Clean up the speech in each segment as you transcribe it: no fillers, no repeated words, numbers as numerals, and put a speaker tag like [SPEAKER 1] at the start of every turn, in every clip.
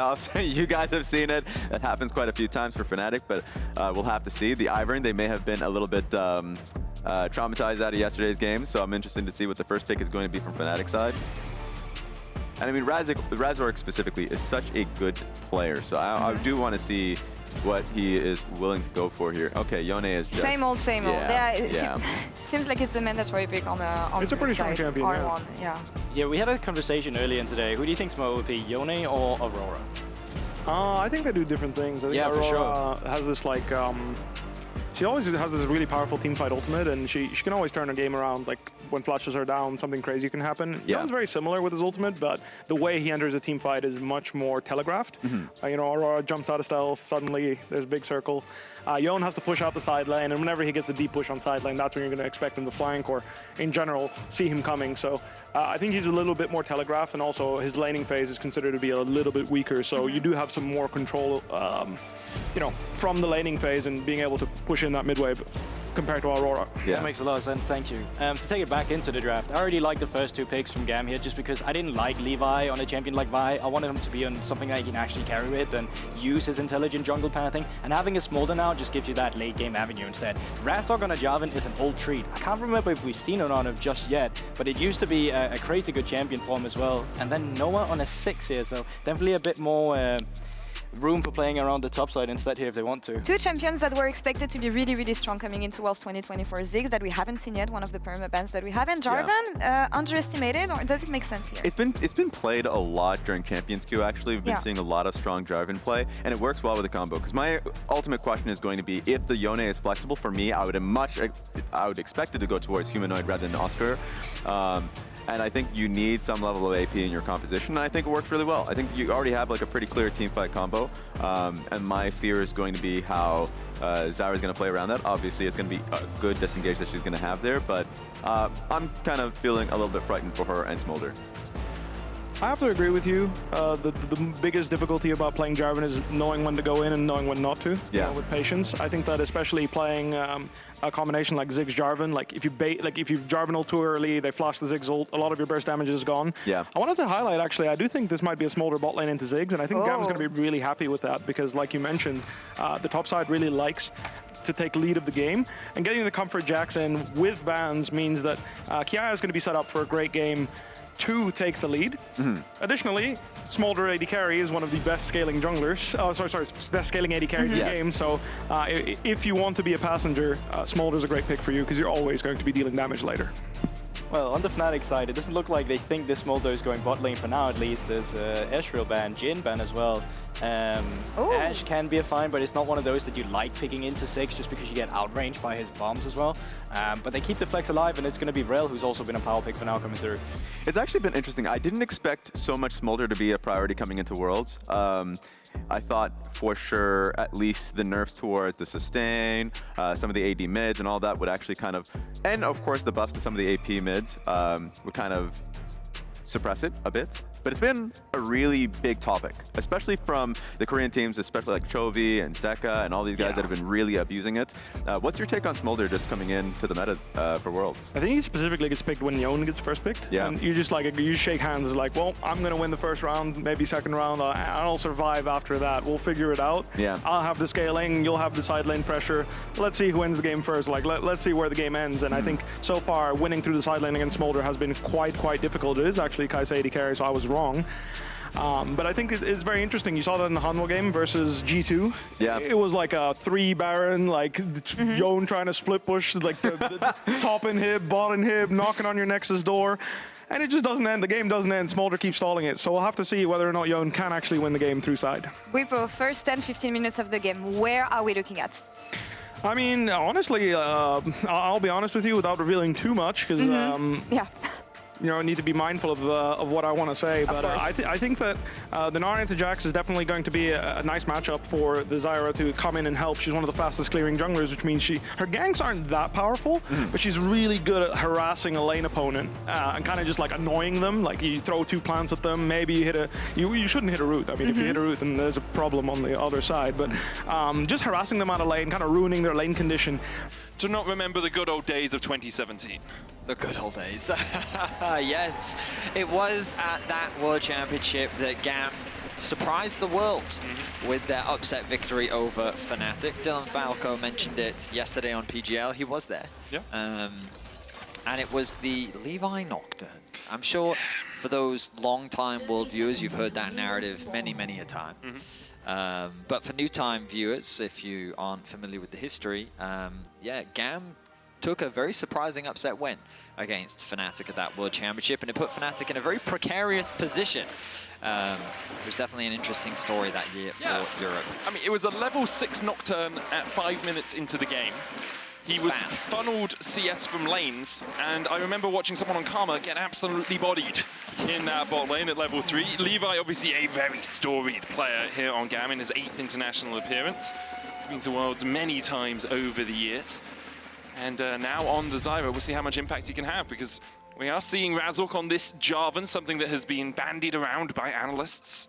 [SPEAKER 1] You guys have seen it. That happens quite a few times for Fnatic, but we'll have to see. The Ivern, they may have been a little bit traumatized out of yesterday's game, so I'm interested to see what the first pick is going to be from Fnatic side. And I mean, Razork specifically is such a good player, so I do want to see what he is willing to go for here. Okay, Yone is just...
[SPEAKER 2] Same old, same old.
[SPEAKER 1] Yeah.
[SPEAKER 2] Seems like it's the mandatory pick on the
[SPEAKER 3] It's a pretty strong champion,
[SPEAKER 2] R1, yeah.
[SPEAKER 4] Yeah, we had a conversation earlier today. Who do you think's more would be, Yone or Aurora?
[SPEAKER 3] I think they do different things. I think
[SPEAKER 4] Yeah,
[SPEAKER 3] Aurora
[SPEAKER 4] for sure.
[SPEAKER 3] has this like... she always has this really powerful teamfight ultimate, and she can always turn her game around. Like when flashes are down, something crazy can happen.
[SPEAKER 1] Yeah.
[SPEAKER 3] Yone's very similar with his ultimate, but the way he enters a team fight is much more telegraphed. You know, Aurora jumps out of stealth, suddenly there's a big circle. Yone has to push out the side lane, and whenever he gets a deep push on side lane, that's when you're going to expect him to flank or, in general, see him coming. So I think he's a little bit more telegraphed, and also his laning phase is considered to be a little bit weaker. So you do have some more control, you know, from the laning phase and being able to push in that mid wave compared to Aurora.
[SPEAKER 1] Yeah.
[SPEAKER 4] That makes a lot of sense, thank you. To take it back into the draft, I already liked the first two picks from GAM here just because I didn't like Levi on a champion like Vi. I wanted him to be on something that he can actually carry with and use his intelligent jungle pathing. And having a Smolder now just gives you that late game avenue instead. Razork on a Jarvan is an old treat. I can't remember if we've seen it on him just yet, but it used to be a crazy good champion for him as well. And then Noah on a 6 here, so definitely a bit more room for playing around the top side instead here if they want to.
[SPEAKER 2] Two champions that were expected to be really, really strong coming into Worlds 2024. Ziggs that we haven't seen yet, one of the perma bans that we haven't. Jarvan, underestimated, or does it make sense here?
[SPEAKER 1] It's been played a lot during Champions Queue, actually. We've been seeing a lot of strong Jarvan play, and it works well with the combo. Because my ultimate question is going to be, if the Yone is flexible, for me, I would expect it to go towards Humanoid rather than Oscar. And I think you need some level of AP in your composition, and I think it works really well. I think you already have like a pretty clear teamfight combo, and my fear is going to be how Zyra is going to play around that. Obviously, it's going to be a good disengage that she's going to have there, but I'm kind of feeling a little bit frightened for her and Smolder.
[SPEAKER 3] I have to agree with you. The biggest difficulty about playing Jarvan is knowing when to go in and knowing when not to.
[SPEAKER 1] Yeah.
[SPEAKER 3] You know, with patience. I think that especially playing a combination like Ziggs Jarvan, like if you Jarvan ult too early, they flash the Ziggs ult, a lot of your burst damage is gone.
[SPEAKER 1] Yeah.
[SPEAKER 3] I wanted to highlight actually, I do think this might be a Smolder bot lane into Ziggs, and I think GAM's going to be really happy with that because, like you mentioned, the top side really likes to take lead of the game, and getting the comfort jacks in with bans means that Kiaya is going to be set up for a great game to take the lead. Additionally, Smolder AD carry is one of the best scaling junglers. Oh, sorry, best scaling AD carries in the game. So if you want to be a passenger, Smolder's a great pick for you because you're always going to be dealing damage later.
[SPEAKER 4] Well, on the Fnatic side, it doesn't look like they think this Smolder is going bot lane for now, at least. There's Ezreal ban, Jhin ban as well. Ashe can be a fine, but it's not one of those that you like picking into 6 just because you get outranged by his bombs as well. But they keep the flex alive, and it's going to be Rell, who's also been a power pick for now coming through.
[SPEAKER 1] It's actually been interesting. I didn't expect so much Smolder to be a priority coming into Worlds. I thought for sure at least the nerfs towards the sustain, some of the AD mids and all that would actually kind of, and of course the buffs to some of the AP mids would kind of suppress it a bit. But it's been a really big topic, especially from the Korean teams, especially like Chovy and Zeka and all these guys that have been really abusing it. What's your take on Smolder just coming into the meta for Worlds?
[SPEAKER 3] I think he specifically gets picked when Yone gets first picked.
[SPEAKER 1] Yeah.
[SPEAKER 3] And you just shake hands. It's like, well, I'm going to win the first round, maybe second round. I'll survive after that. We'll figure it out.
[SPEAKER 1] Yeah.
[SPEAKER 3] I'll have the scaling. You'll have the side lane pressure. Let's see who wins the game first. Like, let's see where the game ends. And I think so far, winning through the side lane against Smolder has been quite difficult. It is actually Kaisa AD carry, so I was wrong. But I think it's very interesting. You saw that in the Hanwha game versus G2.
[SPEAKER 1] Yeah.
[SPEAKER 3] It was like a 3 Baron, like Yone trying to split push, like the top inhib, bot inhib, knocking on your Nexus door. And it just doesn't end. The game doesn't end. Smolder keeps stalling it. So we'll have to see whether or not Yone can actually win the game through side.
[SPEAKER 2] Wipo, first 10-15 minutes of the game, where are we looking at?
[SPEAKER 3] I mean, honestly, I'll be honest with you without revealing too much, because you know, I need to be mindful of what I want to say, but I think that the Gnar into Jax is definitely going to be a nice matchup for the Zyra to come in and help. She's one of the fastest clearing junglers, which means her ganks aren't that powerful, but she's really good at harassing a lane opponent and kind of just like annoying them. Like you throw 2 plants at them, maybe you hit you shouldn't hit a root. I mean, if you hit a root, then there's a problem on the other side. But just harassing them out of lane, kind of ruining their lane condition.
[SPEAKER 5] To not remember the good old days of 2017.
[SPEAKER 6] The good old days. Yes, it was at that World Championship that GAM surprised the world with their upset victory over Fnatic. Dylan Falco mentioned it yesterday on PGL. He was there.
[SPEAKER 5] Yeah.
[SPEAKER 6] And it was the Levi Nocturne. I'm sure for those long-time world viewers, you've heard that narrative many, many a time. But for new-time viewers, if you aren't familiar with the history, yeah, GAM took a very surprising upset win against Fnatic at that World Championship, and it put Fnatic in a very precarious position. It was definitely an interesting story that year for Europe.
[SPEAKER 5] I mean, it was a level 6 Nocturne at 5 minutes into the game. He was funneled CS from lanes, and I remember watching someone on Karma get absolutely bodied in that bot lane at level 3. Levi, obviously a very storied player here on GAM in his 8th international appearance. He's been to Worlds many times over the years. And now on the Zyra, we'll see how much impact he can have, because we are seeing Razork on this Jarvan, something that has been bandied around by analysts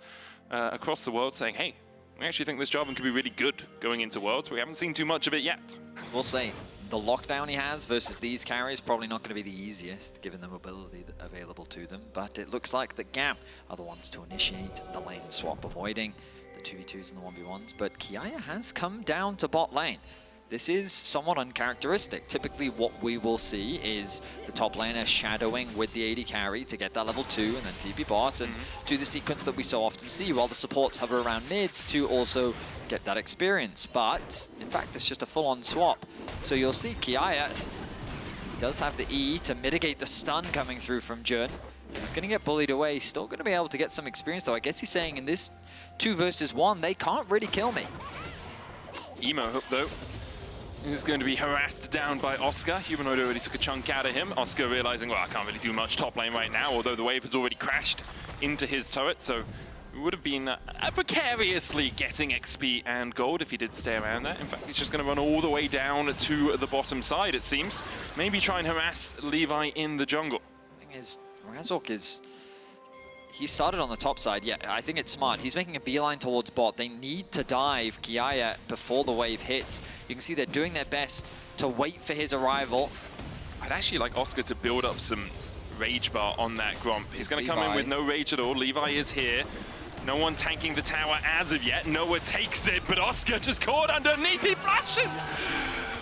[SPEAKER 5] across the world, saying, hey, we actually think this Jarvan could be really good going into Worlds. We haven't seen too much of it yet.
[SPEAKER 6] We'll say the lockdown he has versus these carries probably not going to be the easiest, given the mobility available to them. But it looks like the GAM are the ones to initiate the lane swap, avoiding the 2v2s and the 1v1s. But Kiaya has come down to bot lane. This is somewhat uncharacteristic. Typically what we will see is the top laner shadowing with the AD carry to get that level 2 and then TP bot and do the sequence that we so often see, while the supports hover around mids to also get that experience. But in fact, it's just a full-on swap. So you'll see Kiaya does have the E to mitigate the stun coming through from Jun. He's going to get bullied away. He's still going to be able to get some experience, though. I guess he's saying in this 2 versus 1, they can't really kill me.
[SPEAKER 5] Emo, though, is going to be harassed down by Oscar. Humanoid already took a chunk out of him. Oscar realizing, well, I can't really do much top lane right now, although the wave has already crashed into his turret, so it would have been precariously getting XP and gold if he did stay around there. In fact, he's just going to run all the way down to the bottom side, it seems. Maybe try and harass Levi in the jungle.
[SPEAKER 6] The thing is, Razork is... He started on the top side. Yeah, I think it's smart. He's making a beeline towards bot. They need to dive Kiaya before the wave hits. You can see they're doing their best to wait for his arrival.
[SPEAKER 5] I'd actually like Oscar to build up some rage bar on that Gromp. He's going to come in with no rage at all. Levi is here. No one tanking the tower as of yet. Noah takes it, but Oscar just caught underneath. He flashes.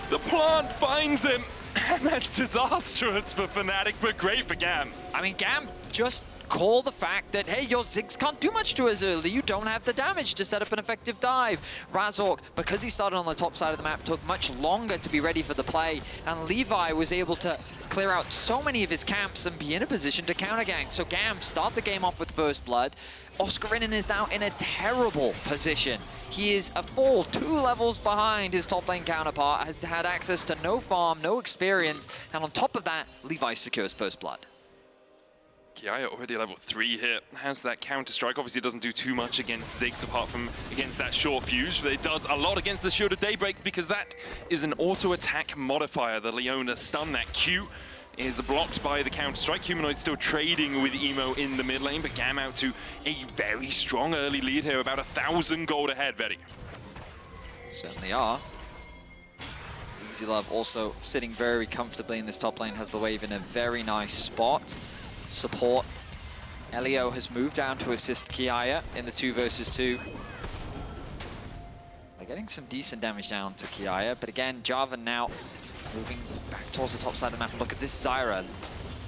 [SPEAKER 5] The plant finds him. And that's disastrous for Fnatic, but great for GAM.
[SPEAKER 6] I mean, GAM just call the fact that, hey, your Ziggs can't do much to us early. You don't have the damage to set up an effective dive. Razork, because he started on the top side of the map, took much longer to be ready for the play. And Levi was able to clear out so many of his camps and be in a position to counter-gank. So GAM start the game off with first blood. Oscarinin is now in a terrible position. He is a full 2 levels behind his top lane counterpart, has had access to no farm, no experience, and on top of that, Levi secures first blood.
[SPEAKER 5] Kiaya already level 3 here, has that counter-strike. Obviously doesn't do too much against Ziggs apart from against that short fuse, but it does a lot against the Shield of Daybreak because that is an auto-attack modifier. The Leona stun, that Q, is blocked by the counter-strike. Humanoid still trading with Emo in the mid lane, but GAM out to a very strong early lead here, about 1,000 gold ahead, Vedi.
[SPEAKER 6] Certainly are. EasyLove also sitting very comfortably in this top lane, has the wave in a very nice spot. Support. Elio has moved down to assist Kiaya in the 2 versus 2. They're getting some decent damage down to Kiaya, but again, Jarvan now moving back towards the top side of the map. And look at this Zyra.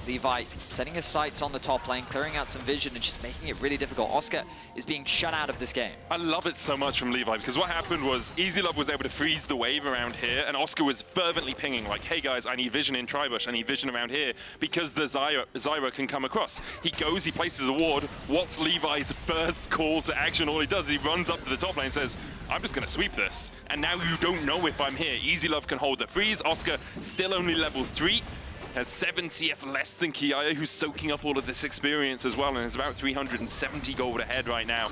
[SPEAKER 6] Levi setting his sights on the top lane, clearing out some vision and just making it really difficult. Oscar is being shut out of this game.
[SPEAKER 5] I love it so much from Levi because what happened was EasyLove was able to freeze the wave around here and Oscar was fervently pinging like, hey guys, I need vision in Tribush, I need vision around here because the Zyra can come across. He goes, he places a ward. What's Levi's first call to action? All he does, he runs up to the top lane and says, I'm just going to sweep this. And now you don't know if I'm here. EasyLove can hold the freeze. Oscar still only level 3. Has 7 CS less than Kiaya, who's soaking up all of this experience as well, and is about 370 gold ahead right now.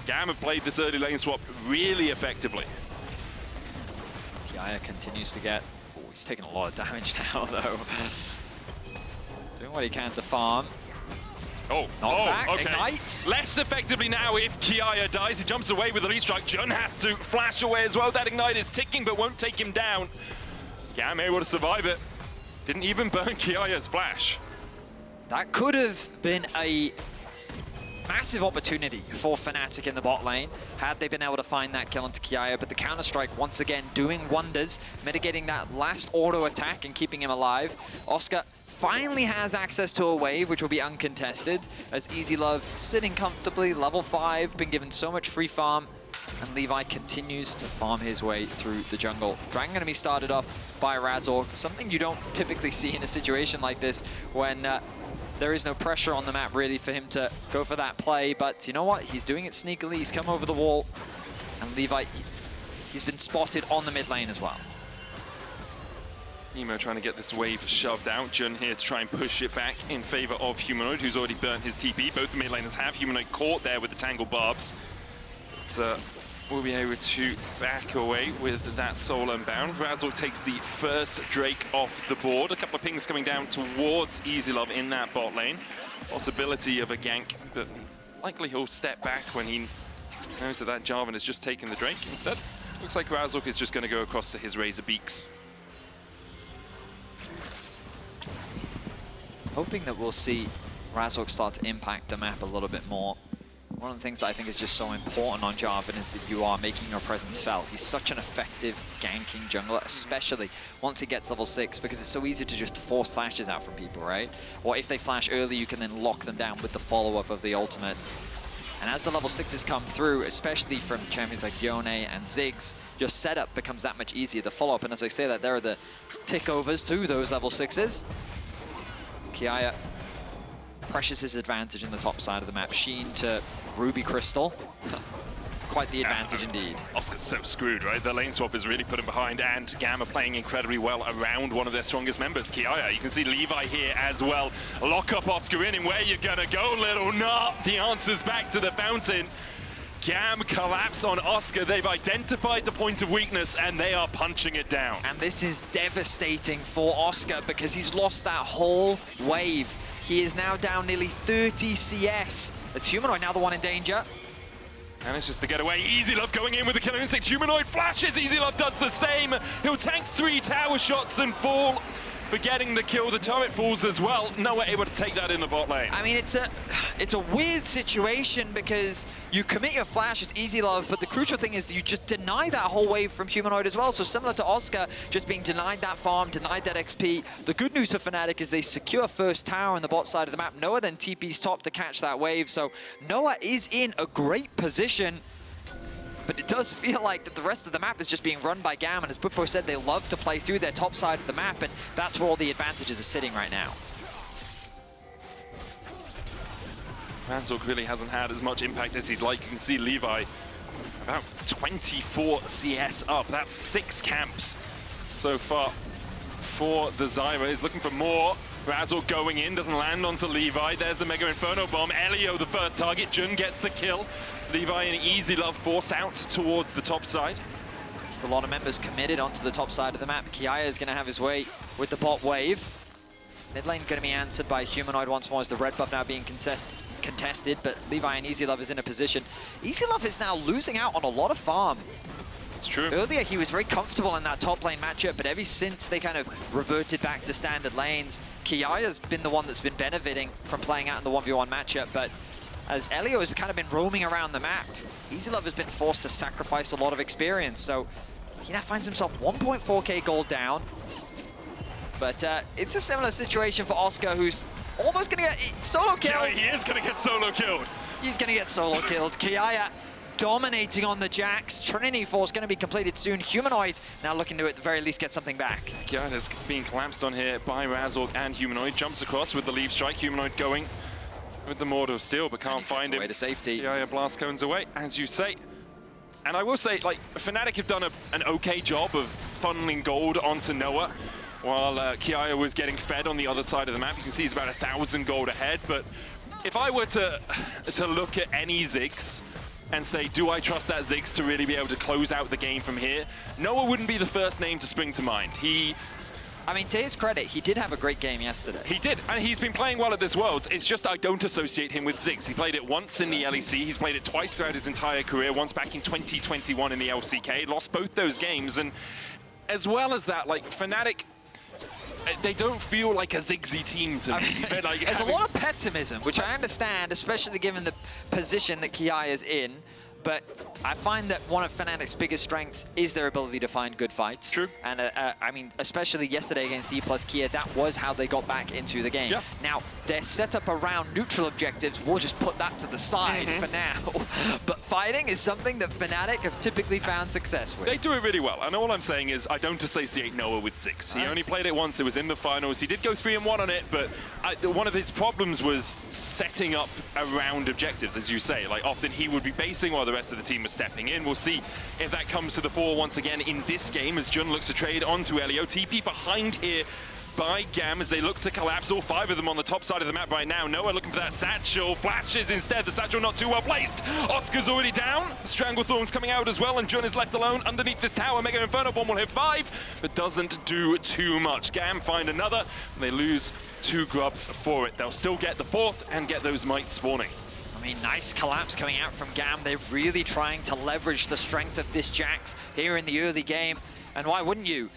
[SPEAKER 5] GAM have played this early lane swap really effectively.
[SPEAKER 6] Kiaya continues to get... Oh, he's taking a lot of damage now, though. Doing what he can to farm.
[SPEAKER 5] Oh,
[SPEAKER 6] Knockback,
[SPEAKER 5] okay.
[SPEAKER 6] Ignite.
[SPEAKER 5] Less effectively now if Kiaya dies. He jumps away with the lead strike. Jun has to flash away as well. That Ignite is ticking, but won't take him down. GAM able to survive it. Didn't even burn Kiaya's flash.
[SPEAKER 6] That could have been a massive opportunity for Fnatic in the bot lane, had they been able to find that kill into Kiaya, but the Counter-Strike once again doing wonders, mitigating that last auto attack and keeping him alive. Oscar finally has access to a wave, which will be uncontested, as EasyLove sitting comfortably, level 5, been given so much free farm, and Levi continues to farm his way through the jungle. Dragon going to be started off by Razork, something you don't typically see in a situation like this when there is no pressure on the map really for him to go for that play, but you know what? He's doing it sneakily, he's come over the wall, and Levi, he's been spotted on the mid lane as well.
[SPEAKER 5] Nemo trying to get this wave shoved out. Jun here to try and push it back in favor of Humanoid, who's already burnt his TP. Both the mid laners have. Humanoid caught there with the tangled barbs. But we'll be able to back away with that soul unbound. Razork takes the first Drake off the board. A couple of pings coming down towards EasyLove in that bot lane. Possibility of a gank, but likely he'll step back when he knows that Jarvan has just taken the Drake. Instead, looks like Razork is just going to go across to his Razor Beaks.
[SPEAKER 6] Hoping that we'll see Razork start to impact the map a little bit more. One of the things that I think is just so important on Jarvan is that you are making your presence felt. He's such an effective ganking jungler, especially once he gets level 6, because it's so easy to just force flashes out from people, right? Or if they flash early, you can then lock them down with the follow-up of the ultimate. And as the level 6s come through, especially from champions like Yone and Ziggs, your setup becomes that much easier. The follow-up, and as I say that, there are the tick-overs to those level 6s. Kiaya pressures his advantage in the top side of the map. Sheen to Ruby Crystal. Quite the advantage indeed.
[SPEAKER 5] Oscar's so screwed, right? The lane swap is really put him behind, and GAM are playing incredibly well around one of their strongest members, Kiaya. You can see Levi here as well. Lock up Oscarinin. Where you gonna go, little nut? The answer's back to the fountain. GAM collapse on Oscar. They've identified the point of weakness and they are punching it down.
[SPEAKER 6] And this is devastating for Oscar because he's lost that whole wave. He is now down nearly 30 CS. As Humanoid now the one in danger.
[SPEAKER 5] Manages to get away. EasyLove going in with the killing instinct. Humanoid flashes. EasyLove does the same. He'll tank 3 tower shots and fall. For getting the kill, the turret falls as well. Noah able to take that in the bot lane.
[SPEAKER 6] I mean, it's a weird situation because you commit your flash as EasyLove, but the crucial thing is that you just deny that whole wave from Humanoid as well. So similar to Oscar, just being denied that farm, denied that XP. The good news for Fnatic is they secure first tower on the bot side of the map. Noah then TP's top to catch that wave. So Noah is in a great position. But it does feel like that the rest of the map is just being run by GAM, and as Buppo said, they love to play through their top side of the map, and that's where all the advantages are sitting right now.
[SPEAKER 5] Razork really hasn't had as much impact as he'd like. You can see Levi about 24 CS up. That's 6 camps so far for the Zyra. He's looking for more. Razork going in, doesn't land onto Levi. There's the Mega Inferno Bomb. Elio the first target. Jun gets the kill. Levi and EasyLove forced out towards the top side.
[SPEAKER 6] There's a lot of members committed onto the top side of the map. Kiaya is going to have his way with the bot wave. Mid lane going to be answered by Humanoid once more as the red buff now being contested, but Levi and EasyLove is in a position. EasyLove is now losing out on a lot of farm.
[SPEAKER 5] It's true.
[SPEAKER 6] Earlier he was very comfortable in that top lane matchup, but ever since they kind of reverted back to standard lanes, Kiaya's been the one that's been benefiting from playing out in the 1v1 matchup, but as Elio has kind of been roaming around the map, EasyLove has been forced to sacrifice a lot of experience, so he now finds himself 1.4k gold down. But it's a similar situation for Oscar, who's almost going to get solo killed.
[SPEAKER 5] He is going to get solo killed.
[SPEAKER 6] He's going to get solo killed. Kiaya dominating on the Jax. Trinity Force going to be completed soon. Humanoid now looking to at the very least get something back.
[SPEAKER 5] Kiaya's being collapsed on here by Razork and Humanoid. Jumps across with the leave strike. Humanoid going with the Mortar of Steel, but can't find him.
[SPEAKER 6] Away to safety.
[SPEAKER 5] Kiaya blast cones away, as you say. And I will say, like, Fnatic have done an okay job of funneling gold onto Noah, while Kiaya was getting fed on the other side of the map. You can see he's about 1,000 gold ahead, but if I were to look at any Ziggs and say, do I trust that Ziggs to really be able to close out the game from here? Noah wouldn't be the first name to spring to mind.
[SPEAKER 6] I mean, to his credit, he did have a great game yesterday.
[SPEAKER 5] He did, and he's been playing well at this Worlds. It's just I don't associate him with Ziggs. He played it once in the LEC. He's played it twice throughout his entire career, once back in 2021 in the LCK. Lost both those games, and as well as that, like, Fnatic, they don't feel like a Ziggsy team to me. Like,
[SPEAKER 6] there's a lot of pessimism, which I understand, especially given the position that Kiaya is in. But I find that one of Fnatic's biggest strengths is their ability to find good fights.
[SPEAKER 5] True.
[SPEAKER 6] And I mean, especially yesterday against D plus Kia, that was how they got back into the game.
[SPEAKER 5] Yeah.
[SPEAKER 6] Now, their setup around neutral objectives, we'll just put that to the side for now. But fighting is something that Fnatic have typically found success with.
[SPEAKER 5] They do it really well. And all I'm saying is I don't associate Noah with Ziggs. He only played it once. It was in the finals. He did go 3-1 on it, but one of his problems was setting up around objectives, as you say. Like, often he would be basing while the rest of the team was stepping in. We'll see if that comes to the fore once again in this game as Jun looks to trade onto Elio. TP behind here by GAM as they look to collapse. All 5 of them on the top side of the map right now. Noah looking for that satchel. Flashes instead. The satchel not too well placed. Oscar's already down. Stranglethorn's coming out as well, and Jun is left alone underneath this tower. Mega Inferno Bomb will hit 5, but doesn't do too much. GAM find another. They lose 2 grubs for it. They'll still get the 4th and get those mites spawning.
[SPEAKER 6] I mean, nice collapse coming out from GAM. They're really trying to leverage the strength of this Jax here in the early game. And why wouldn't you?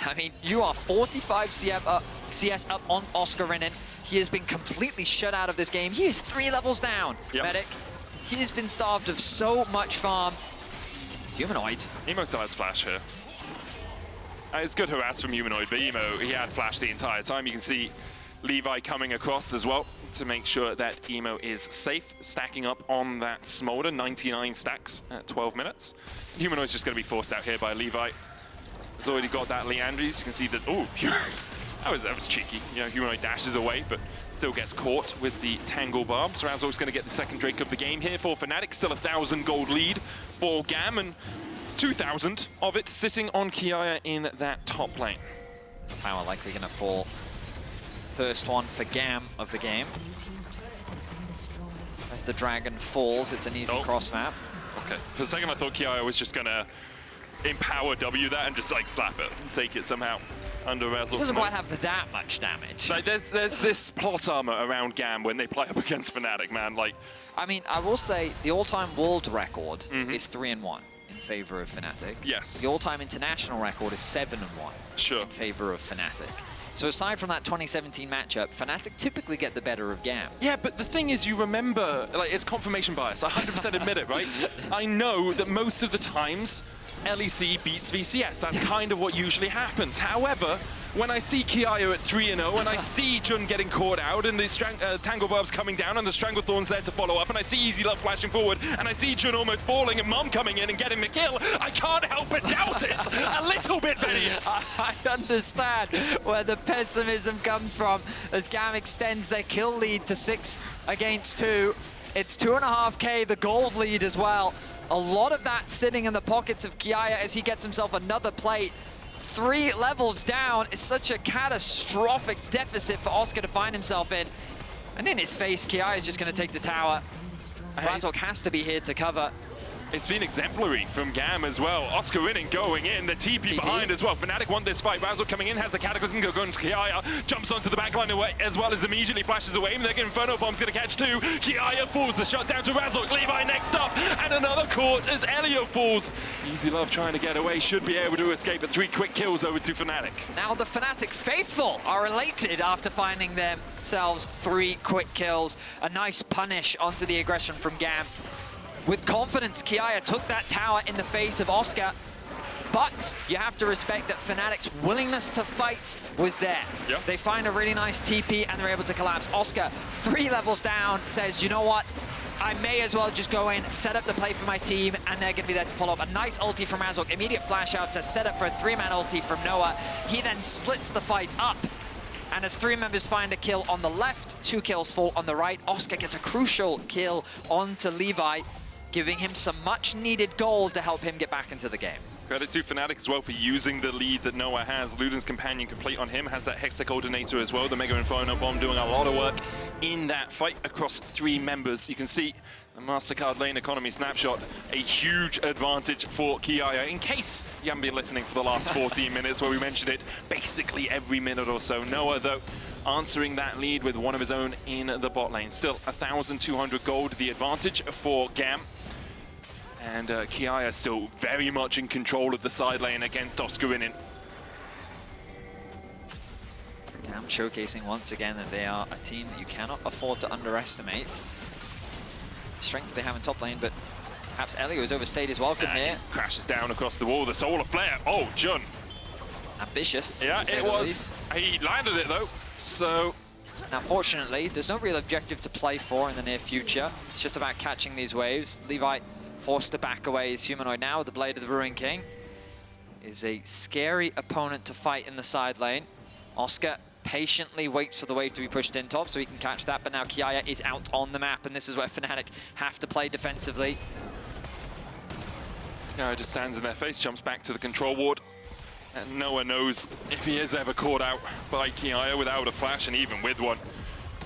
[SPEAKER 6] I mean, you are 45 CS up on Oscarinin. He has been completely shut out of this game. He is 3 levels down, Medic. He has been starved of so much farm. Humanoid.
[SPEAKER 5] Emo still has flash here. It's good harass from Humanoid, but Emo, he had flash the entire time. You can see Levi coming across as well to make sure that Emo is safe, stacking up on that Smolder, 99 stacks at 12 minutes. Humanoid's just going to be forced out here by Levi. Has already got that Leandries. You can see that, oh, that was cheeky. You know, Humanoid dashes away, but still gets caught with the Tangle Barbs. Razork's going to get the second Drake of the game here for Fnatic. Still 1,000 gold lead for GAM, and 2,000 of it sitting on Kiaya in that top lane.
[SPEAKER 6] This tower likely going to fall. First one for GAM of the game. As the dragon falls, it's an easy cross map.
[SPEAKER 5] Okay, for a second I thought Kiaya was just going to empower W that and just like slap it, take it somehow under Razork.
[SPEAKER 6] Doesn't quite have that much damage.
[SPEAKER 5] Like there's this plot armor around GAM when they play up against Fnatic, man. Like,
[SPEAKER 6] I mean, I will say the all-time world record is 3-1 in favor of Fnatic.
[SPEAKER 5] Yes.
[SPEAKER 6] The all-time international record is 7-1 in favor of Fnatic. So aside from that 2017 matchup, Fnatic typically get the better of GAM.
[SPEAKER 5] Yeah, but the thing is, you remember, like, it's confirmation bias. I 100% admit it, right? I know that most of the times LEC beats VCS. That's kind of what usually happens. However, when I see Kiaya at 3-0, and I see Jun getting caught out, and the Tangle Barbs coming down, and the Stranglethorn's there to follow up, and I see EasyLove flashing forward, and I see Jun almost falling, and Mom coming in and getting the kill, I can't help but doubt it a little bit, Vedius.
[SPEAKER 6] I understand where the pessimism comes from as GAM extends their kill lead to 6 against 2. It's 2.5k, the gold lead as well. A lot of that sitting in the pockets of Kiaya as he gets himself another plate. 3 levels down is such a catastrophic deficit for Oscar to find himself in. And in his face, Kiaya is just going to take the tower. Razork has to be here to cover.
[SPEAKER 5] It's been exemplary from GAM as well. Oscarinin going in, the TP behind as well. Fnatic want this fight. Razork coming in, has the Cataclysm going to Kiaya, jumps onto the backline away, as well as immediately flashes away. Mega Inferno Bomb's going to catch 2. Kiaya falls, the shot down to Razork. Levi next up, and another caught as Elio falls. EasyLove trying to get away, should be able to escape, but 3 quick kills over to Fnatic.
[SPEAKER 6] Now the Fnatic faithful are elated after finding themselves 3 quick kills. A nice punish onto the aggression from GAM. With confidence, Kiaya took that tower in the face of Oscar, but you have to respect that Fnatic's willingness to fight was there.
[SPEAKER 5] Yep.
[SPEAKER 6] They find a really nice TP and they're able to collapse. Oscar, 3 levels down, says, you know what? I may as well just go in, set up the play for my team, and they're going to be there to follow up. A nice ulti from Razork, immediate flash out to set up for a 3-man ulti from Noah. He then splits the fight up. And as 3 members find a kill on the left, 2 kills fall on the right. Oscar gets a crucial kill onto Levi, giving him some much-needed gold to help him get back into the game.
[SPEAKER 5] Credit to Fnatic as well for using the lead that Noah has. Luden's companion complete on him, has that Hextech Coordinator as well. The Mega Inferno Bomb doing a lot of work in that fight across 3 members. You can see the MasterCard lane economy snapshot, a huge advantage for Kiaya. In case you haven't been listening for the last 14 minutes where we mentioned it basically every minute or so. Noah, though, answering that lead with one of his own in the bot lane. Still 1,200 gold, the advantage for GAM. And Kiaya still very much in control of the side lane against Oscarinin.
[SPEAKER 6] showcasing once again that they are a team that you cannot afford to underestimate. The strength they have in top lane, but perhaps Elio has overstayed his welcome here.
[SPEAKER 5] Crashes down across the wall. The solar flare. Oh, Jun.
[SPEAKER 6] Ambitious.
[SPEAKER 5] Yeah, it was. He landed it though. So
[SPEAKER 6] now, fortunately, there's no real objective to play for in the near future. It's just about catching these waves. Levi forced to back away his Humanoid now with the Blade of the Ruin King. Is a scary opponent to fight in the side lane. Oscar patiently waits for the wave to be pushed in top so he can catch that, but now Kiaya is out on the map, and this is where Fnatic have to play defensively.
[SPEAKER 5] Kiaya just stands in their face, jumps back to the control ward, and no one knows if he is ever caught out by Kiaya without a flash, and even with one.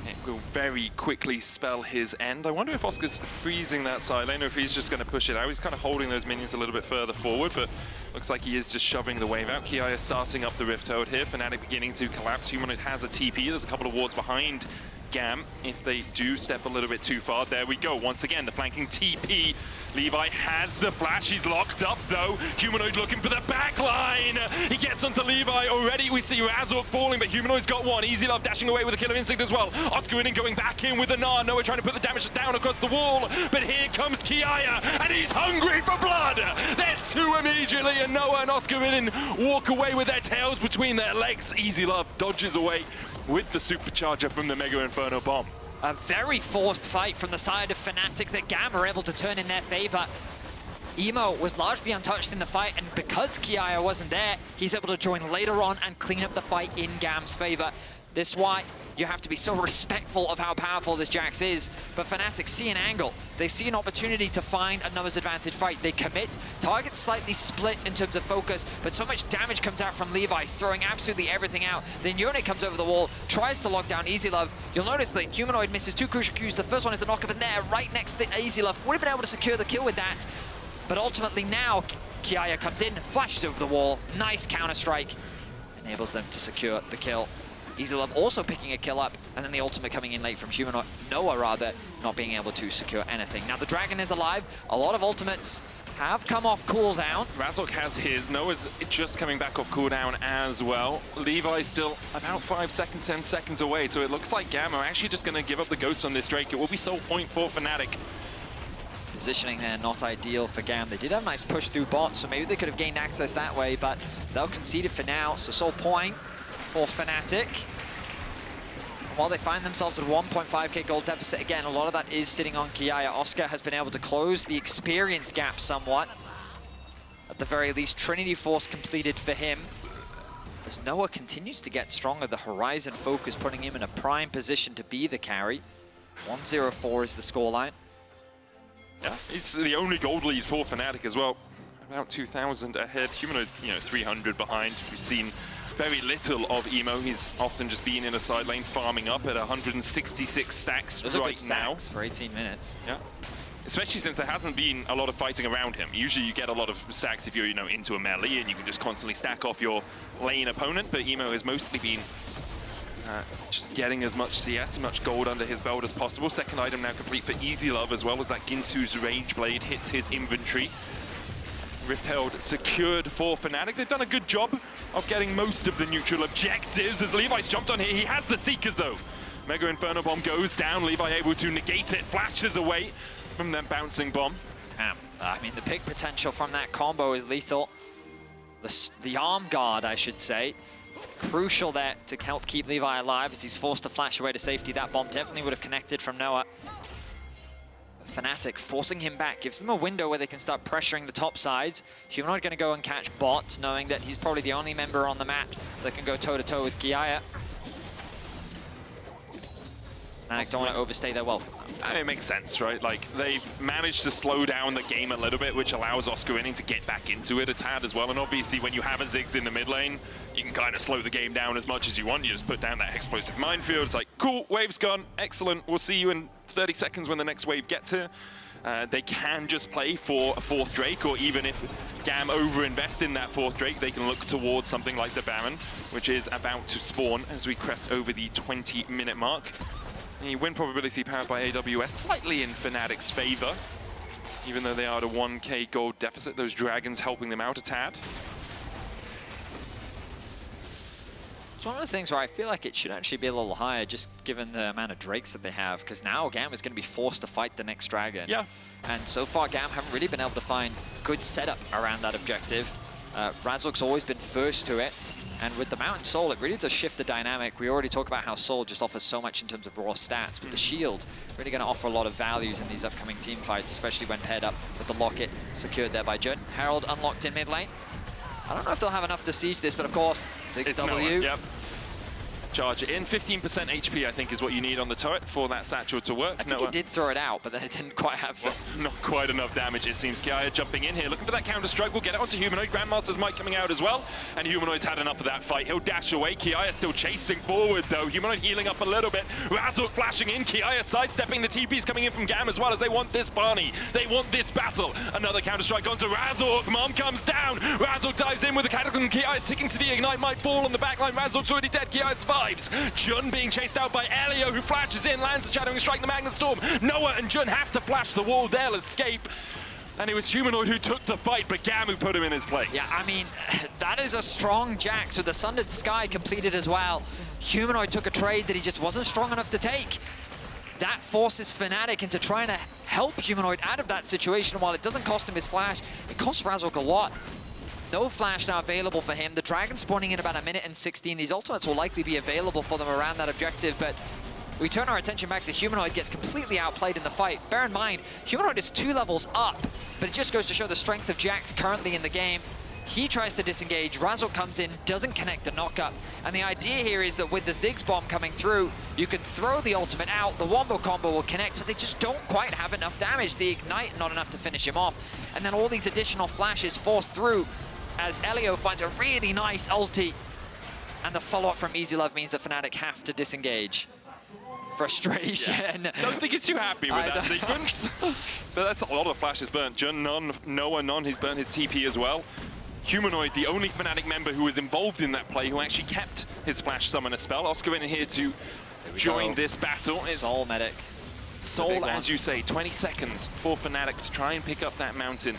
[SPEAKER 5] It will very quickly spell his end. I wonder if Oscar's freezing that side lane or if he's just going to push it out. He's kind of holding those minions a little bit further forward, but looks like he is just shoving the wave out. Kiaya starting up the Rift Herald here. Fnatic beginning to collapse. Humanoid has a TP. There's a couple of wards behind GAM. If they do step a little bit too far, there we go. Once again, the flanking TP. Levi has the flash. He's locked up, though. Humanoid looking for the back line. He gets onto Levi already. We see Razork falling, but Humanoid's got one. EasyLove dashing away with a killer instinct as well. Oscarinin going back in with a Gnar. Noah trying to put the damage down across the wall, but here comes Kiaya, and he's hungry for blood. There's two immediately, and Noah and Oscarinin walk away with their tails between their legs. EasyLove dodges away with the supercharger from the Mega Inferno bomb.
[SPEAKER 6] A very forced fight from the side of Fnatic that GAM are able to turn in their favor. Emo was largely untouched in the fight, and because Kiaya wasn't there, he's able to join later on and clean up the fight in GAM's favor. This is why you have to be so respectful of how powerful this Jax is. But Fnatic see an angle. They see an opportunity to find a numbers advantage fight. They commit. Targets slightly split in terms of focus, but so much damage comes out from Levi, throwing absolutely everything out. Then Yone comes over the wall, tries to lock down EasyLove. You'll notice that Humanoid misses two crucial Qs. The first one is the knock-up in there, right next to EasyLove. Would have been able to secure the kill with that. But ultimately now, Kiaya comes in, flashes over the wall. Nice counter-strike. Enables them to secure the kill. EasyLove also picking a kill up, and then the ultimate coming in late from Humanoid. Noah, rather, not being able to secure anything. Now, the Dragon is alive. A lot of ultimates have come off cooldown.
[SPEAKER 5] Razork has his. Noah's just coming back off cooldown as well. Levi's still about 5 seconds, 10 seconds away, so it looks like GAM are actually just going to give up the ghost on this Drake. It will be sole point for Fnatic.
[SPEAKER 6] Positioning there not ideal for GAM. They did have a nice push through bot, so maybe they could have gained access that way, but they'll concede it for now. So sole point for Fnatic. While they find themselves at a 1.5k gold deficit, again, a lot of that is sitting on Kiaya. Oscar has been able to close the experience gap somewhat. At the very least, Trinity Force completed for him. As Noah continues to get stronger, the Horizon focus putting him in a prime position to be the carry. 1-0-4 is the scoreline.
[SPEAKER 5] Yeah, it's the only gold lead for Fnatic as well. About 2,000 ahead. Humanoid, 300 behind. We've seen very little of Emo. He's often just been in a side lane farming up at 166 stacks
[SPEAKER 6] Those
[SPEAKER 5] right
[SPEAKER 6] are good
[SPEAKER 5] now.
[SPEAKER 6] stacks for 18 minutes.
[SPEAKER 5] Yeah. Especially since there hasn't been a lot of fighting around him. Usually you get a lot of stacks if you're, into a melee and you can just constantly stack off your lane opponent, but Emo has mostly been just getting as much CS, as much gold under his belt as possible. Second item now complete for EasyLove, as well as that Ginsu's Rage Blade hits his inventory. Rift Herald secured for Fnatic. They've done a good job of getting most of the neutral objectives as Levi's jumped on here. He has the Seekers though. Mega Inferno Bomb goes down. Levi able to negate it, flashes away from that bouncing bomb.
[SPEAKER 6] I mean, the pick potential from that combo is lethal. The arm guard, I should say. Crucial there to help keep Levi alive as he's forced to flash away to safety. That bomb definitely would have connected from Noah. Fnatic forcing him back, gives them a window where they can start pressuring the top sides. Humanoid going to go and catch bot, knowing that he's probably the only member on the map that can go toe-to-toe with Kiaya. Fnatic don't want to overstay their welcome.
[SPEAKER 5] It makes sense, right? Like, they've managed to slow down the game a little bit, which allows Oscarinin to get back into it a tad as well. And obviously, when you have a Ziggs in the mid lane, you can kind of slow the game down as much as you want. You just put down that explosive minefield. It's like, cool, wave's gone, excellent. We'll see you in 30 seconds when the next wave gets here. They can just play for a fourth Drake, or even if GAM overinvest in that fourth Drake, they can look towards something like the Baron, which is about to spawn as we crest over the 20-minute mark. The win probability powered by AWS slightly in Fnatic's favor, even though they are at a 1k gold deficit. Those dragons helping them out a tad.
[SPEAKER 6] It's one of the things where I feel like it should actually be a little higher, just given the amount of Drakes that they have, because now GAM is going to be forced to fight the next dragon.
[SPEAKER 5] Yeah.
[SPEAKER 6] And so far, GAM haven't really been able to find good setup around that objective. Razork's always been first to it, and with the Mountain Soul, it really does shift the dynamic. We already talk about how Soul just offers so much in terms of raw stats, but the Shield really going to offer a lot of values in these upcoming team fights, especially when paired up with the Locket secured there by Jun. Herald unlocked in mid lane. I don't know if they'll have enough to siege this, but of course, 6W.
[SPEAKER 5] Yep. Charge it in. 15% HP, I think, is what you need on the turret for that satchel to work.
[SPEAKER 6] I think he did throw it out, but then it didn't quite have...
[SPEAKER 5] Well, not quite enough damage, it seems. Kiaya jumping in here, looking for that counter-strike. We'll get it onto Humanoid. Grandmaster's Might coming out as well. And Humanoid's had enough of that fight. He'll dash away. Kiaya still chasing forward, though. Humanoid healing up a little bit. Razork flashing in. Kiaya sidestepping. The TP's coming in from GAM as well, as they want this Barney. They want this battle. Another counter-strike onto Razork. Mom comes down. Razork dives in with the Cataclysm. Kiaya ticking to the Ignite. Might fall on the backline. Razork's already dead. Kiaya survives. Jun being chased out by Elio, who flashes in, lands the Shadowing Strike, the Magnet Storm. Noah and Jun have to flash the wall. They'll escape. And it was Humanoid who took the fight, but GAM who put him in his place.
[SPEAKER 6] Yeah, I mean, that is a strong Jax with the Sundered Sky completed as well. Humanoid took a trade that he just wasn't strong enough to take. That forces Fnatic into trying to help Humanoid out of that situation. While it doesn't cost him his flash, it costs Razork a lot. No flash now available for him. The Dragon spawning in about 1 minute and 16. These ultimates will likely be available for them around that objective, but we turn our attention back to Humanoid, gets completely outplayed in the fight. Bear in mind, Humanoid is 2 levels up, but it just goes to show the strength of Jax currently in the game. He tries to disengage, Razork comes in, doesn't connect the knockup. And the idea here is that with the Ziggs bomb coming through, you can throw the ultimate out, the Wombo combo will connect, but they just don't quite have enough damage. The Ignite, not enough to finish him off. And then all these additional flashes forced through as Elio finds a really nice ulti. And the follow-up from EasyLove means that Fnatic have to disengage. Frustration.
[SPEAKER 5] Yeah. Don't think he's too happy with that sequence. But that's a lot of flashes burnt. Jun none, Noah none, he's burnt his TP as well. Humanoid, the only Fnatic member who was involved in that play, who actually kept his flash summoner spell. Oscarinin here to join this battle.
[SPEAKER 6] It's Soul medic.
[SPEAKER 5] Soul, as you say, 20 seconds for Fnatic to try and pick up that mountain.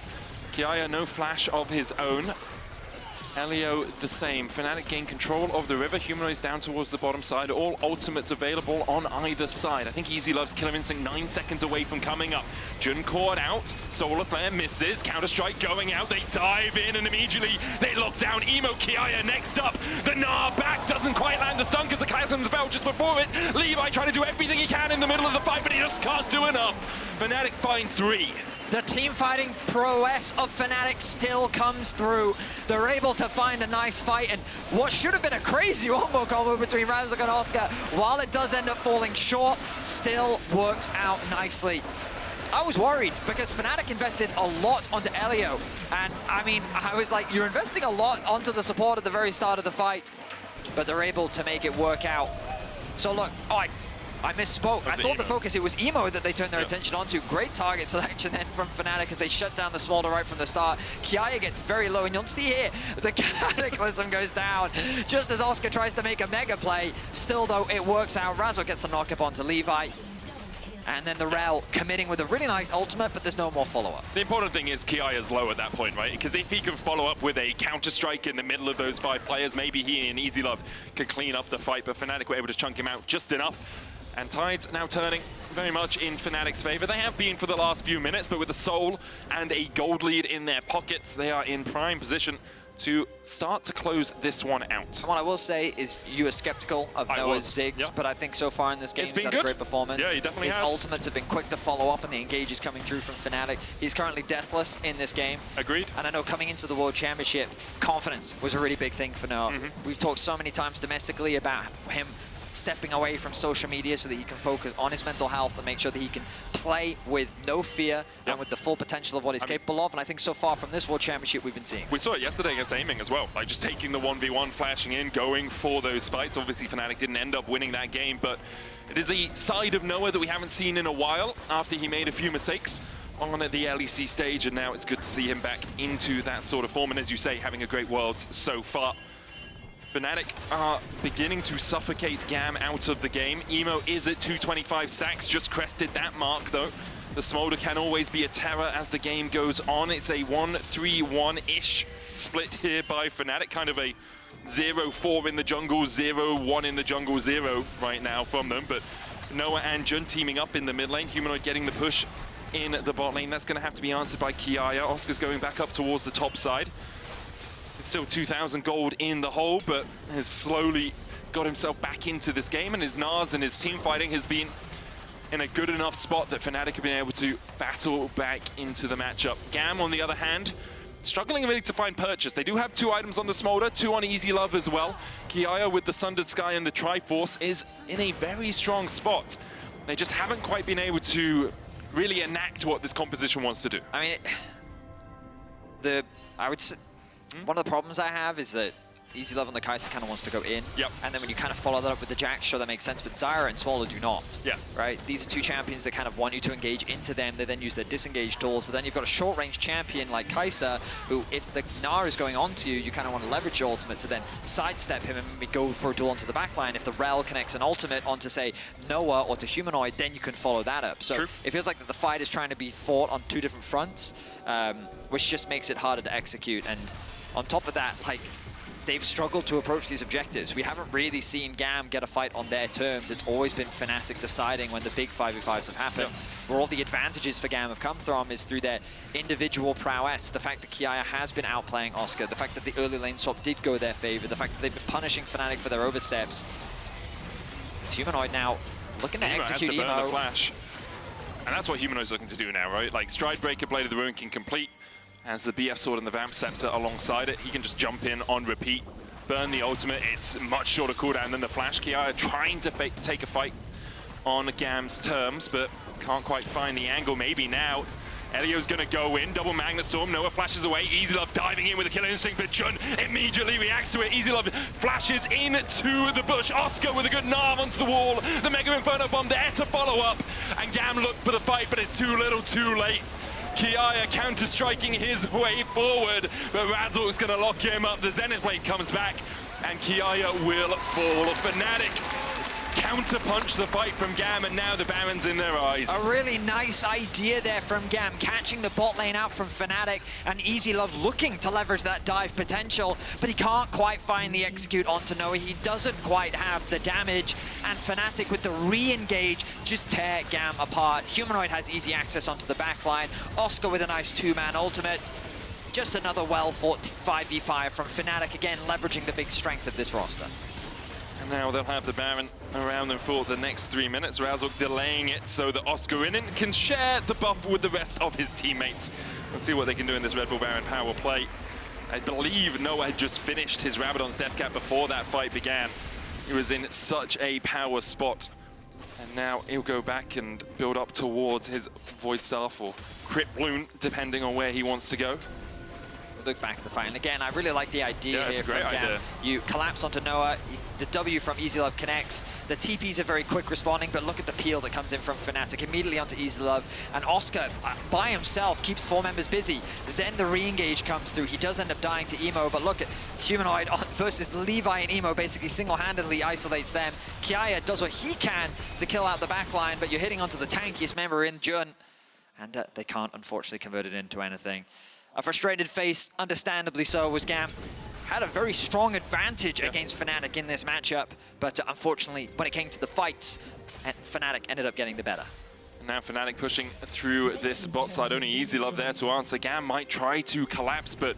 [SPEAKER 5] Kiaya, no flash of his own. Elio, the same. Fnatic gain control of the river. Humanoid's down towards the bottom side. All ultimates available on either side. I think EasyLove's Killer Instinct 9 seconds away from coming up. Jun caught out. Solar Flare misses. Counter-Strike going out. They dive in and immediately they lock down Emo. Kiaya next up. The Gnar back doesn't quite land the stun because the Cataclysm fell just before it. Levi trying to do everything he can in the middle of the fight, but he just can't do enough. Fnatic find 3.
[SPEAKER 6] The team fighting prowess of Fnatic still comes through. They're able to find a nice fight, and what should have been a crazy wombo combo between Razork and Oscar, while it does end up falling short, still works out nicely. I was worried because Fnatic invested a lot onto Elio, and I mean, I was like, you're investing a lot onto the support at the very start of the fight, but they're able to make it work out. So look, I misspoke. I thought the focus, it was Emo that they turned their attention onto. Great target selection then from Fnatic as they shut down the Smolder right from the start. Kiaya gets very low, and you'll see here, the Cataclysm goes down just as Oscar tries to make a mega play. Still, though, it works out. Razork gets the knock-up onto Levi. And then the Rell committing with a really nice ultimate, but there's no more follow-up.
[SPEAKER 5] The important thing is Kiaya's low at that point, right? Because if he can follow up with a counter-strike in the middle of those 5 players, maybe he and EasyLove could clean up the fight, but Fnatic were able to chunk him out just enough. And tides now turning very much in Fnatic's favor. They have been for the last few minutes, but with a soul and a gold lead in their pockets, they are in prime position to start to close this one out.
[SPEAKER 6] What I will say is you were skeptical of Noah's Ziggs, but I think so far in this game he's had a great performance.
[SPEAKER 5] Yeah, he definitely has.
[SPEAKER 6] His ultimates have been quick to follow up, and the engage is coming through from Fnatic. He's currently deathless in this game.
[SPEAKER 5] Agreed.
[SPEAKER 6] And I know coming into the World Championship, confidence was a really big thing for Noah. We've talked so many times domestically about him stepping away from social media so that he can focus on his mental health and make sure that he can play with no fear and with the full potential of what he's capable of. And I think so far from this World Championship we've been seeing.
[SPEAKER 5] We saw it yesterday against Aiming as well, like just taking the 1v1, flashing in, going for those fights. Obviously Fnatic didn't end up winning that game, but it is a side of Noah that we haven't seen in a while after he made a few mistakes on the LEC stage, and now it's good to see him back into that sort of form, and as you say, having a great Worlds so far. Fnatic are beginning to suffocate GAM out of the game. Emo is at 225 stacks, just crested that mark though. The Smolder can always be a terror as the game goes on. It's a 1-3-1-ish split here by Fnatic, kind of a 0-4 in the jungle, 0-1 in the jungle, 0 right now from them. But Noah and Jun teaming up in the mid lane. Humanoid getting the push in the bot lane. That's going to have to be answered by Kiaya. Oscar's going back up towards the top side. It's still 2,000 gold in the hole, but has slowly got himself back into this game, and his Gnars and his team fighting has been in a good enough spot that Fnatic have been able to battle back into the matchup. GAM, on the other hand, struggling really to find purchase. They do have 2 items on the Smolder, 2 on EasyLove as well. Kiaya with the Sundered Sky and the Triforce is in a very strong spot. They just haven't quite been able to really enact what this composition wants to do.
[SPEAKER 6] I mean, I would say one of the problems I have is that EasyLove on the Kaisa kind of wants to go in.
[SPEAKER 5] Yep.
[SPEAKER 6] And then when you kind of follow that up with the Jack, sure, that makes sense. But Zyra and Smolder do not.
[SPEAKER 5] Yeah.
[SPEAKER 6] Right? These are 2 champions that kind of want you to engage into them. They then use their disengage tools. But then you've got a short-range champion like Kaisa, who, if the Gnar is going onto you, you kind of want to leverage your ultimate to then sidestep him and maybe go for a duel onto the backline. If the Rell connects an ultimate onto, say, Noah or to Humanoid, then you can follow that up. So
[SPEAKER 5] True.
[SPEAKER 6] It feels like that the fight is trying to be fought on 2 different fronts, which just makes it harder to execute. And on top of that, like, they've struggled to approach these objectives. We haven't really seen GAM get a fight on their terms. It's always been Fnatic deciding when the big 5v5s have happened. Yeah. Where all the advantages for GAM have come from is through their individual prowess. The fact that Kiaya has been outplaying Oscar, the fact that the early lane swap did go their favor, the fact that they've been punishing Fnatic for their oversteps. It's Humanoid now looking to execute
[SPEAKER 5] has to burn
[SPEAKER 6] Emo.
[SPEAKER 5] the flash. And that's what Humanoid's looking to do now, right? Like, Stride Breaker, Blade of the Ruin can complete. Has the BF Sword and the Vamp Scepter alongside it. He can just jump in on repeat, burn the ultimate. It's much shorter cooldown than the flash. Kiaya trying to take a fight on GAM's terms, but can't quite find the angle. Maybe now. Elio's gonna go in, double Magnet Storm, Noah flashes away, EasyLove diving in with a killer instinct, but Jun immediately reacts to it. EasyLove flashes into the bush, Oscar with a good Gnar onto the wall, the Mega Inferno Bomb there to follow up, and GAM look for the fight, but it's too little too late. Kiaya counter-striking his way forward, but Razork's gonna lock him up. The Zenith Blade comes back, and Kiaya will fall. Fnatic counter-punch the fight from GAM, and now the Baron's in their eyes.
[SPEAKER 6] A really nice idea there from GAM, catching the bot lane out from Fnatic, and EasyLove looking to leverage that dive potential, but he can't quite find the execute onto Noah. He doesn't quite have the damage, and Fnatic with the re-engage just tear GAM apart. Humanoid has easy access onto the backline. Oscar with a nice 2-man ultimate. Just another well-fought 5v5 from Fnatic, again leveraging the big strength of this roster.
[SPEAKER 5] And now they'll have the Baron around them for the next 3 minutes. Razork delaying it so that Oscarinin can share the buff with the rest of his teammates. We'll see what they can do in this Red Bull Baron power play. I believe Noah had just finished his Rabadon's Death Cap before that fight began. He was in such a power spot. And now he'll go back and build up towards his Void Staff or Crypt Bloom, depending on where he wants to go.
[SPEAKER 6] Look back at the fight, and again, I really like the idea here from GAM. You collapse onto Noah, the W from EasyLove connects, the TPs are very quick responding, but look at the peel that comes in from Fnatic immediately onto EasyLove, and Oscar, by himself, keeps 4 members busy. Then the re-engage comes through. He does end up dying to Emo, but look at Humanoid versus Levi and Emo basically single-handedly isolates them. Kiaya does what he can to kill out the backline, but you're hitting onto the tankiest member in Jun, and they can't, unfortunately, convert it into anything. A frustrated face, understandably so, was GAM. Had a very strong advantage against Fnatic in this matchup, but unfortunately, when it came to the fights, Fnatic ended up getting the better.
[SPEAKER 5] And now Fnatic pushing through this bot side, only EasyLove there to answer. GAM might try to collapse, but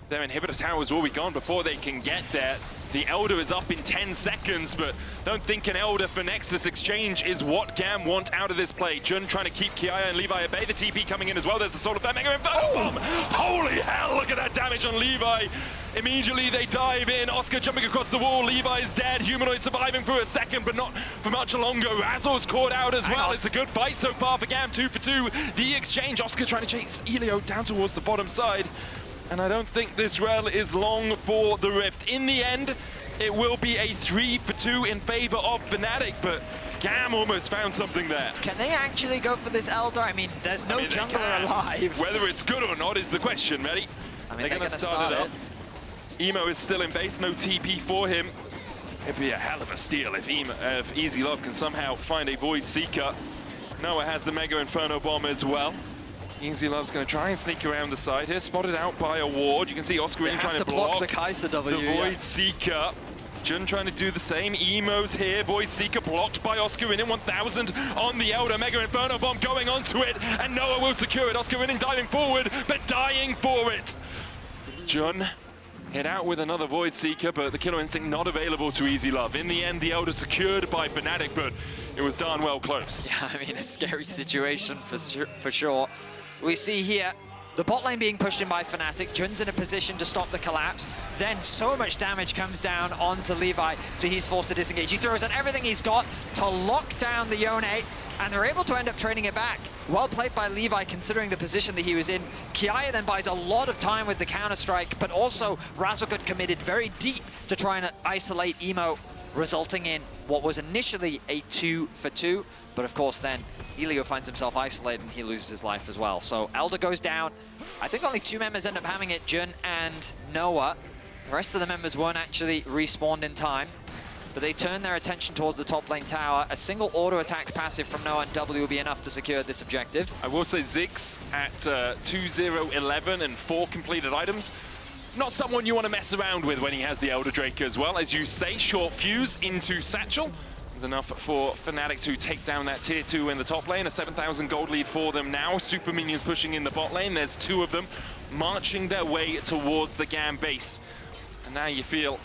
[SPEAKER 5] their inhibitor towers will be gone before they can get there. The Elder is up in 10 seconds, but don't think an Elder for Nexus exchange is what GAM want out of this play. Jun trying to keep Kiaya and Levi at bay. The TP coming in as well. There's the Soul of that Mega Inferno Bomb. Holy hell, look at that damage on Levi. Immediately they dive in. Oscar jumping across the wall. Levi's dead. Humanoid surviving for a second, but not for much longer. Razor's caught out as well. It's a good fight so far for GAM, 2 for 2. The exchange, Oscar trying to chase Elio down towards the bottom side. And I don't think this Rell is long for the Rift. In the end, it will be a 3 for 2 in favor of Fnatic, but GAM almost found something there.
[SPEAKER 6] Can they actually go for this Elder? I mean, there's no jungler alive.
[SPEAKER 5] Whether it's good or not is the question, Medi.
[SPEAKER 6] I mean,
[SPEAKER 5] they're going to start it up. Emo is still in base, no TP for him. It'd be a hell of a steal if EasyLove can somehow find a Void Seeker. Noah has the Mega Inferno Bomb as well. EasyLove's going to try and sneak around the side here, spotted out by a ward. You can see Oscarinin trying to block
[SPEAKER 6] the Kaisa W.
[SPEAKER 5] the Void Seeker. Jun trying to do the same. Emo's here. Void Seeker blocked by Oscarinin. 1000 on the Elder. Mega Inferno Bomb going onto it, and Noah will secure it. Oscarinin diving forward, but dying for it. Jun hit out with another Void Seeker, but the Killer Instinct not available to EasyLove. In the end, the Elder secured by Fnatic, but it was darn well close.
[SPEAKER 6] Yeah, I mean, a scary situation for sure. We see here the bot lane being pushed in by Fnatic. Jun's in a position to stop the collapse. Then so much damage comes down onto Levi, so he's forced to disengage. He throws out everything he's got to lock down the Yone, and they're able to end up trading it back. Well played by Levi, considering the position that he was in. Kiaya then buys a lot of time with the counter-strike, but also Razork got committed very deep to try and isolate Emo, resulting in what was initially a 2-for-2. But of course then, Elio finds himself isolated and he loses his life as well. So Elder goes down. I think only 2 members end up having it, Jun and Noah. The rest of the members weren't actually respawned in time, but they turn their attention towards the top lane tower. A single auto-attack passive from Noah and W will be enough to secure this objective.
[SPEAKER 5] I will say Ziggs at 2-0-11 and 4 completed items. Not someone you want to mess around with when he has the Elder Drake as well. As you say, short fuse into Satchel. Enough for Fnatic to take down that tier 2 in the top lane. A 7,000 gold lead for them now. Super minions pushing in the bot lane. There's 2 of them marching their way towards the GAM base. And now you feel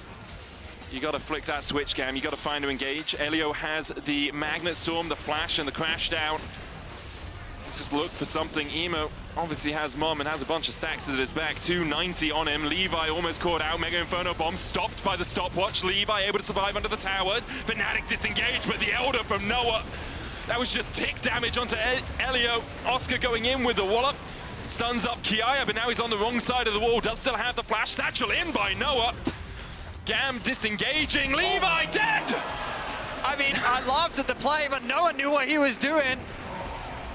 [SPEAKER 5] you got to flick that switch, GAM. You got to find to engage. Elio has the Magnet Storm, the Flash, and the Crash down. Just look for something. Emo obviously has Mom and has a bunch of stacks at his back. 290 on him. Levi almost caught out. Mega Inferno Bomb stopped by the stopwatch. Levi able to survive under the tower. Fnatic disengaged, but the Elder from Noah. That was just tick damage onto Elio. Oscar going in with the wallop. Stuns up Kiaya, but now he's on the wrong side of the wall. Does still have the flash. Satchel in by Noah. GAM disengaging. Levi dead!
[SPEAKER 6] I mean, I laughed at the play, but Noah knew what he was doing.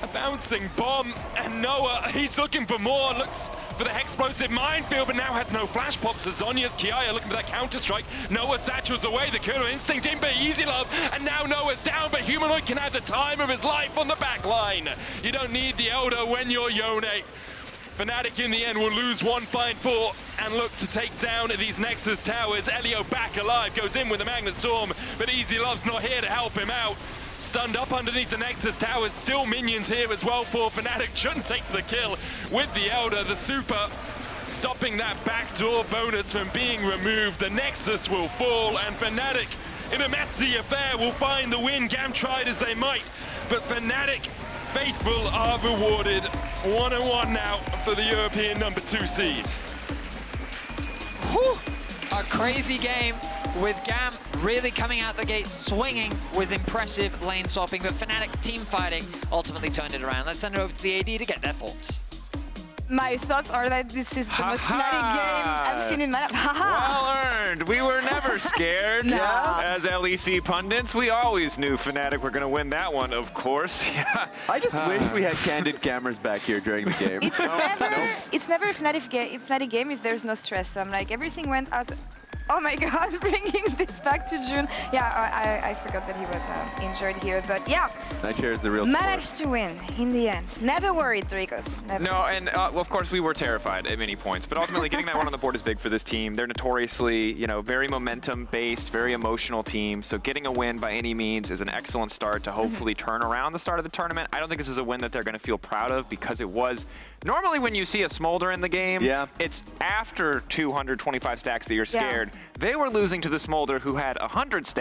[SPEAKER 5] A bouncing bomb, and Noah, he's looking for more, looks for the explosive minefield, but now has no flash pops. Azonia's Kiaya looking for that counter-strike. Noah satchels away, the Killer Instinct in by EasyLove, and now Noah's down, but Humanoid can have the time of his life on the back line. You don't need the Elder when you're Yone. Fnatic in the end will lose 1-4 and look to take down these Nexus towers. Elio back alive, goes in with the Magnet Storm, but EasyLove's not here to help him out. Stunned up underneath the Nexus towers, still minions here as well for Fnatic. Jun takes the kill with the Elder, the super, stopping that backdoor bonus from being removed. The Nexus will fall, and Fnatic, in a messy affair, will find the win. GAM tried as they might, but Fnatic, faithful, are rewarded. 1-1 now for the European number 2 seed.
[SPEAKER 6] Whew. A crazy game, with GAM really coming out the gate swinging with impressive lane swapping, but Fnatic team fighting ultimately turned it around. Let's send it over to the AD to get their thoughts.
[SPEAKER 2] My thoughts are that this is the most Fnatic game I've seen in my life.
[SPEAKER 7] Well earned. We were never scared.
[SPEAKER 2] No.
[SPEAKER 7] As LEC pundits, we always knew Fnatic were going to win that one, of course.
[SPEAKER 1] I just wish we had candid cameras back here during the game.
[SPEAKER 2] It's never a Fnatic game if there's no stress. So I'm like, everything went as... Oh my God, bringing this back to Jun. Yeah, I forgot that he was injured here, but yeah.
[SPEAKER 1] Nightshare is the real support.
[SPEAKER 2] Managed to win in the end. Never worried, Dracos. Never.
[SPEAKER 7] No, and well, of course we were terrified at many points, but ultimately getting that one on the board is big for this team. They're notoriously, very momentum-based, very emotional team. So getting a win by any means is an excellent start to hopefully turn around the start of the tournament. I don't think this is a win that they're going to feel proud of, because it was normally when you see a Smolder in the game, it's after 225 stacks that you're scared. They were losing to the Smolder who had 100 stacks.